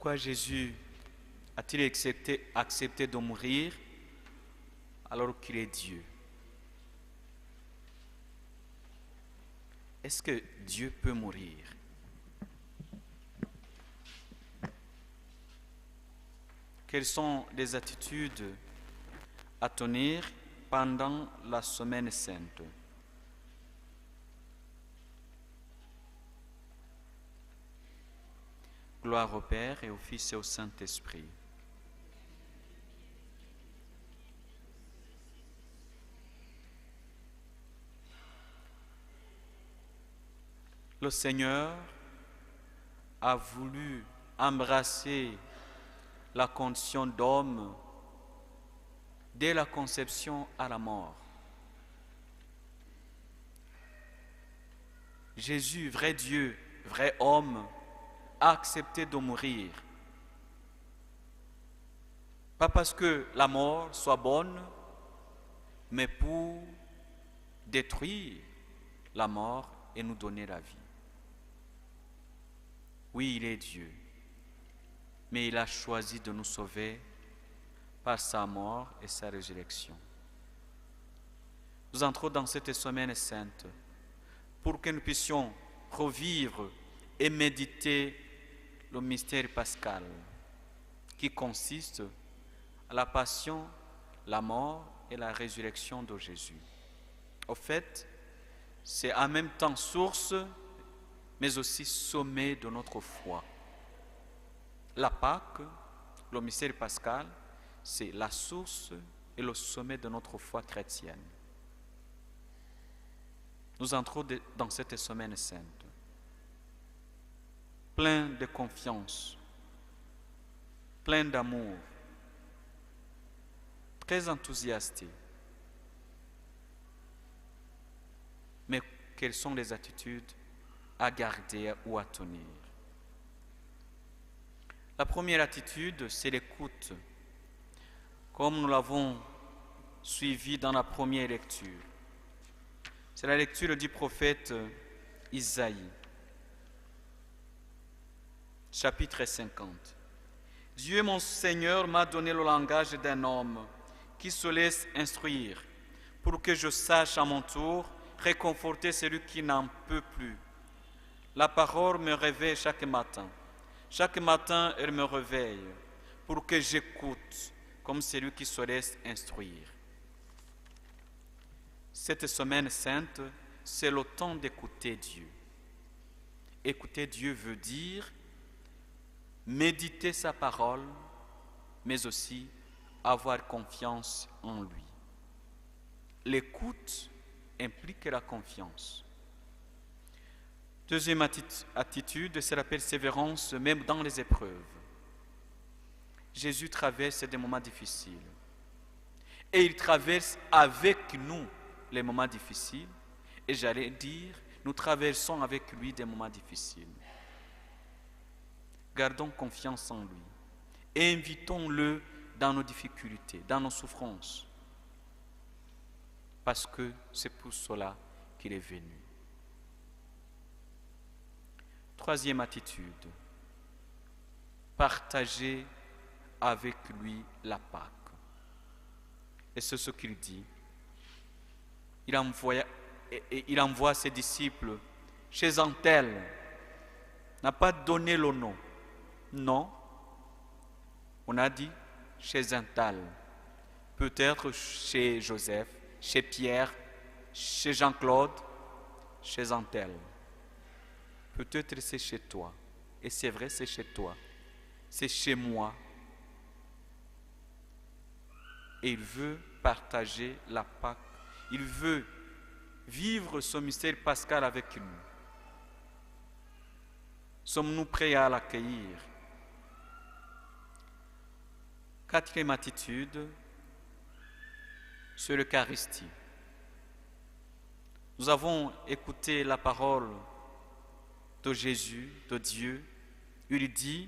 Pourquoi Jésus a-t-il accepté de mourir alors qu'il est Dieu? Est-ce que Dieu peut mourir? Quelles sont les attitudes à tenir pendant la semaine sainte? Gloire au Père et au Fils et au Saint-Esprit. Le Seigneur a voulu embrasser la condition d'homme dès la conception à la mort. Jésus, vrai Dieu, vrai homme, a accepté de mourir. Pas parce que la mort soit bonne, mais pour détruire la mort et nous donner la vie. Oui, il est Dieu, mais il a choisi de nous sauver par sa mort et sa résurrection. Nous entrons dans cette semaine sainte pour que nous puissions revivre et méditer le mystère pascal qui consiste à la passion, la mort et la résurrection de Jésus. Au fait, c'est en même temps source, mais aussi sommet de notre foi. La Pâque, le mystère pascal, c'est la source et le sommet de notre foi chrétienne. Nous entrons dans cette semaine sainte, plein de confiance, plein d'amour, très enthousiastés. Mais quelles sont les attitudes à garder ou à tenir? La première attitude, c'est l'écoute, comme nous l'avons suivi dans la première lecture. C'est la lecture du prophète Isaïe, chapitre 50. Dieu mon Seigneur m'a donné le langage d'un homme qui se laisse instruire, pour que je sache à mon tour réconforter celui qui n'en peut plus. La parole me réveille chaque matin. Chaque matin, elle me réveille pour que j'écoute comme celui qui se laisse instruire. Cette semaine sainte, c'est le temps d'écouter Dieu. Écouter Dieu veut dire méditer sa parole, mais aussi avoir confiance en lui. L'écoute implique la confiance. Deuxième attitude, c'est la persévérance même dans les épreuves. Jésus traverse des moments difficiles. Et il traverse avec nous les moments difficiles. Et j'allais dire, nous traversons avec lui des moments difficiles. Gardons confiance en lui. Et invitons-le dans nos difficultés, dans nos souffrances. Parce que c'est pour cela qu'il est venu. Troisième attitude, partager avec lui la Pâque. Et c'est ce qu'il dit. Il envoie ses disciples chez un tel, n'a pas donné le nom. Non, on a dit chez un tel. Peut-être chez Joseph, chez Pierre, chez Jean-Claude, chez un tel. Peut-être c'est chez toi. Et c'est vrai, c'est chez toi. C'est chez moi. Et il veut partager la Pâque. Il veut vivre ce mystère pascal avec nous. Sommes-nous prêts à l'accueillir? Quatrième attitude, c'est l'Eucharistie. Nous avons écouté la parole de Jésus, de Dieu. Il dit,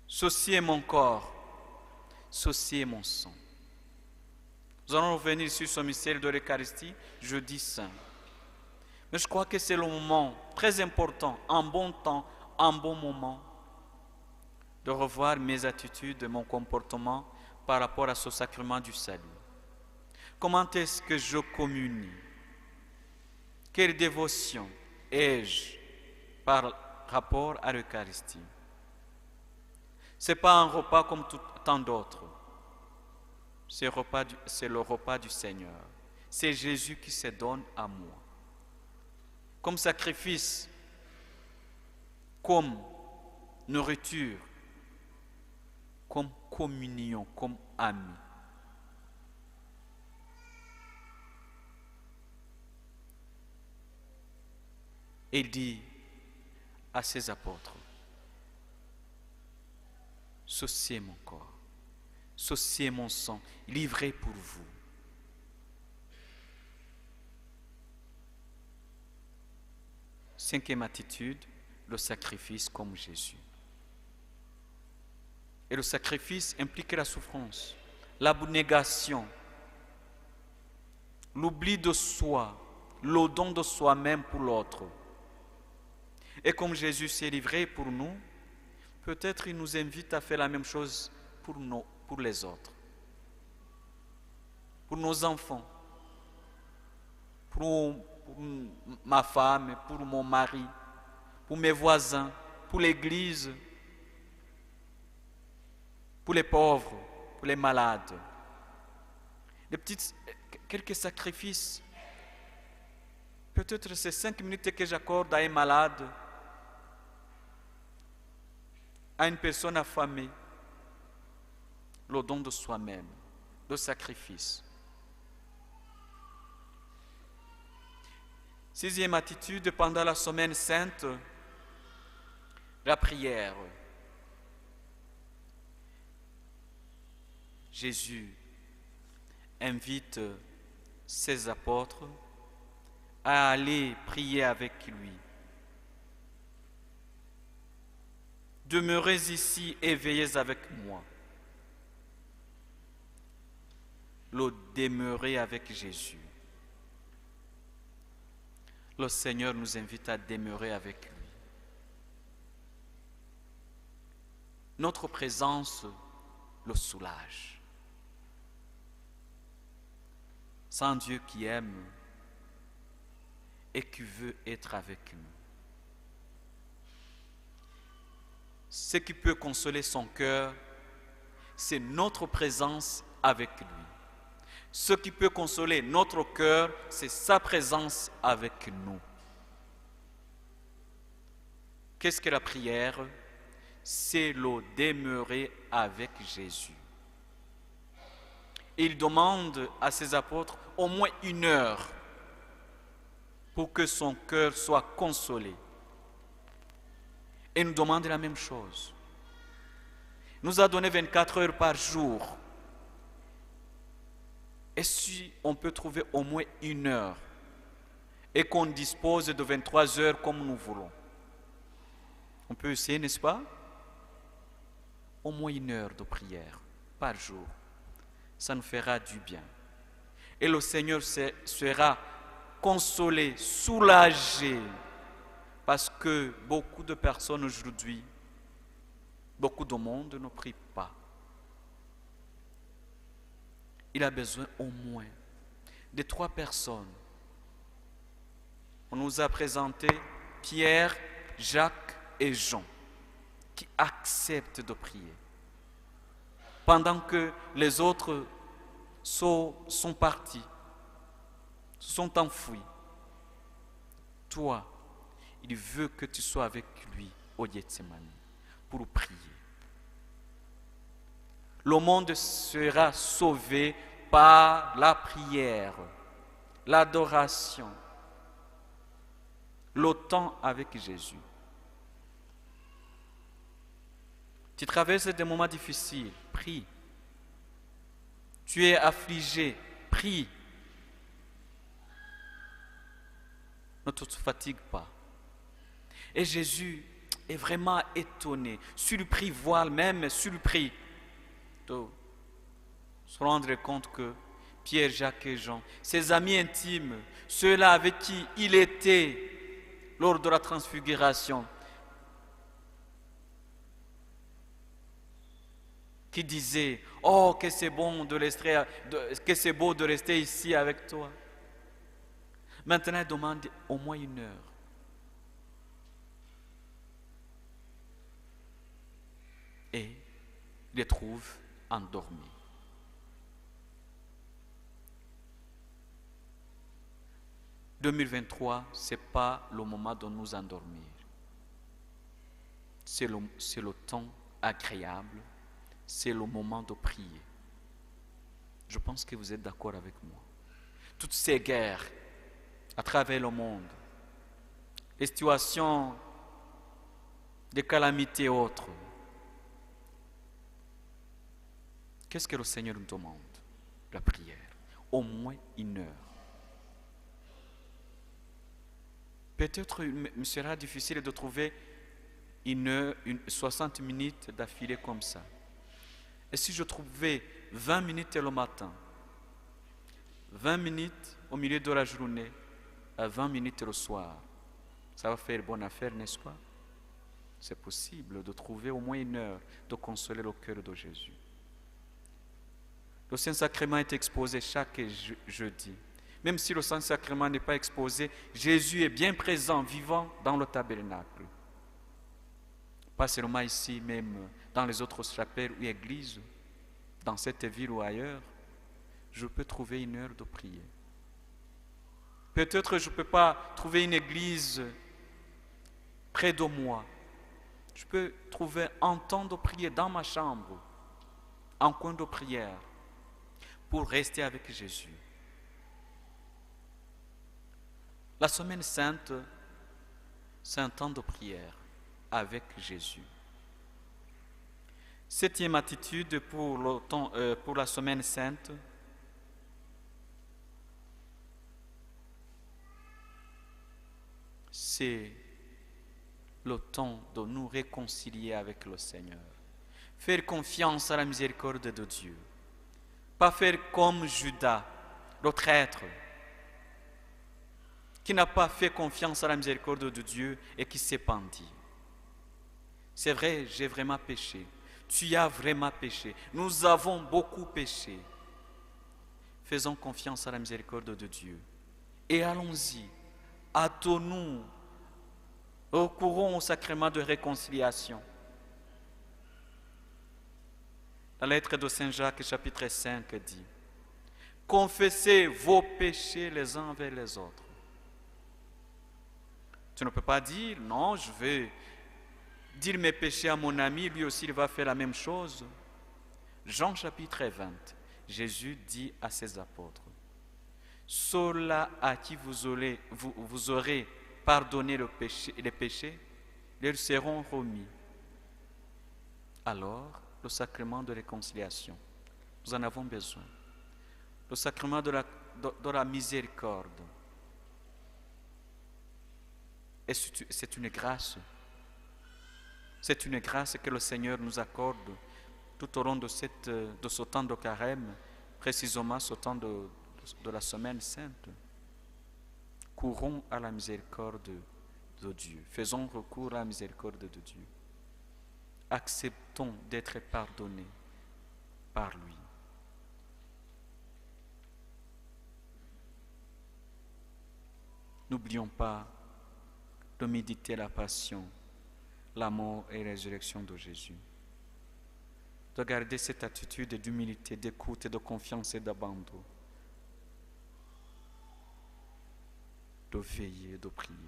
ceci est mon corps, ceci est mon sang. Nous allons revenir sur ce mystère de l'Eucharistie jeudi saint. Mais je crois que c'est le moment très important, un bon temps, un bon moment de revoir mes attitudes, mon comportement par rapport à ce sacrement du salut. Comment est-ce que je communie? Quelle dévotion ai-je par rapport à l'Eucharistie? Ce n'est pas un repas comme tant d'autres. C'est le repas du Seigneur. C'est Jésus qui se donne à moi. Comme sacrifice, comme nourriture, comme communion, comme ami. Il dit à ses apôtres, ceci est mon corps, ceci est mon sang, livré pour vous. Cinquième attitude, le sacrifice comme Jésus. Et le sacrifice implique la souffrance, l'abnégation, l'oubli de soi, le don de soi-même pour l'autre. Et comme Jésus s'est livré pour nous, peut-être il nous invite à faire la même chose pour les autres, pour nos enfants, pour ma femme, pour mon mari, pour mes voisins, pour l'Église, pour les pauvres, pour les malades. Quelques sacrifices. Peut-être ces 5 minutes que j'accorde à un malade, à une personne affamée, le don de soi-même, le sacrifice. Sixième attitude, pendant la semaine sainte, la prière. Jésus invite ses apôtres à aller prier avec lui. Demeurez ici et veillez avec moi. Le demeurer avec Jésus. Le Seigneur nous invite à demeurer avec lui. Notre présence le soulage. Sans Dieu qui aime et qui veut être avec nous. Ce qui peut consoler son cœur, c'est notre présence avec lui. Ce qui peut consoler notre cœur, c'est sa présence avec nous. Qu'est-ce que la prière? C'est le demeurer avec Jésus. Il demande à ses apôtres au moins 1 heure pour que son cœur soit consolé. Et nous demande la même chose. Il nous a donné 24 heures par jour. Et si on peut trouver au moins 1 heure et qu'on dispose de 23 heures comme nous voulons, on peut essayer, n'est-ce pas? Au moins 1 heure de prière par jour. Ça nous fera du bien. Et le Seigneur sera consolé, soulagé, parce que beaucoup de personnes aujourd'hui, beaucoup de monde ne prie pas. Il a besoin au moins de 3 personnes. On nous a présenté Pierre, Jacques et Jean qui acceptent de prier. Pendant que les autres sont partis, se sont enfouis. Toi, il veut que tu sois avec lui au Gethsémani pour prier. Le monde sera sauvé par la prière, l'adoration, le temps avec Jésus. Tu traverses des moments difficiles, prie. Tu es affligé, prie. Ne te fatigue pas. Et Jésus est vraiment étonné, surpris, voire même surpris de se rendre compte que Pierre, Jacques et Jean, ses amis intimes, ceux-là avec qui il était lors de la transfiguration, qui disait « Oh, que c'est bon que c'est beau de rester ici avec toi. » Maintenant, il demande au moins 1 heure. Et il les trouve endormis. « 2023, ce n'est pas le moment de nous endormir. C'est le temps agréable, c'est le moment de prier. » Je pense que vous êtes d'accord avec moi. Toutes ces guerres à travers le monde, les situations de calamités et autres, qu'est-ce que le Seigneur nous demande? La prière. Au moins 1 heure. Peut-être il sera difficile de trouver 60 minutes d'affilée comme ça. Et si je trouvais 20 minutes le matin, 20 minutes au milieu de la journée, à 20 minutes le soir, ça va faire bonne affaire, n'est-ce pas? C'est possible de trouver au moins 1 heure de consoler le cœur de Jésus. Le Saint-Sacrement est exposé chaque jeudi. Même si le Saint-Sacrement n'est pas exposé, Jésus est bien présent, vivant dans le tabernacle. Pas seulement ici, même dans les autres chapelles ou églises, dans cette ville ou ailleurs, je peux trouver 1 heure de prière. Peut-être je ne peux pas trouver une église près de moi. Je peux trouver un temps de prière dans ma chambre, un coin de prière, pour rester avec Jésus. La semaine sainte, c'est un temps de prière avec Jésus. 7e attitude pour la semaine sainte. C'est le temps de nous réconcilier avec le Seigneur. Faire confiance à la miséricorde de Dieu. Pas faire comme Judas, le traître, qui n'a pas fait confiance à la miséricorde de Dieu et qui s'est penti. C'est vrai, j'ai vraiment péché. Tu as vraiment péché. Nous avons beaucoup péché. Faisons confiance à la miséricorde de Dieu. Et allons-y. Hâtons-nous. Recourons au sacrement de réconciliation. La lettre de Saint Jacques, chapitre 5, dit « Confessez vos péchés les uns envers les autres. » Tu ne peux pas dire « Non, je vais dire mes péchés à mon ami, lui aussi il va faire la même chose. » Jean chapitre 20, Jésus dit à ses apôtres « Ceux-là à qui vous aurez pardonné les péchés, ils seront remis. » Alors, le sacrement de réconciliation, nous en avons besoin. Le sacrement de la miséricorde. Et c'est une grâce. C'est une grâce que le Seigneur nous accorde tout au long de ce temps de carême, précisément ce temps de la semaine sainte. Courons à la miséricorde de Dieu. Faisons recours à la miséricorde de Dieu. Acceptons d'être pardonnés par lui. N'oublions pas de méditer la passion, la mort et la résurrection de Jésus. De garder cette attitude d'humilité, d'écoute, de confiance et d'abandon. De veiller, de prier.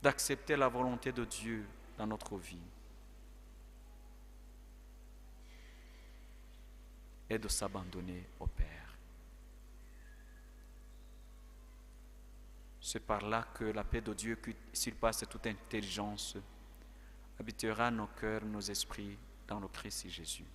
D'accepter la volonté de Dieu dans notre vie. Et de s'abandonner au Père. C'est par là que la paix de Dieu, qui surpasse toute intelligence, habitera nos cœurs, nos esprits dans le Christ Jésus.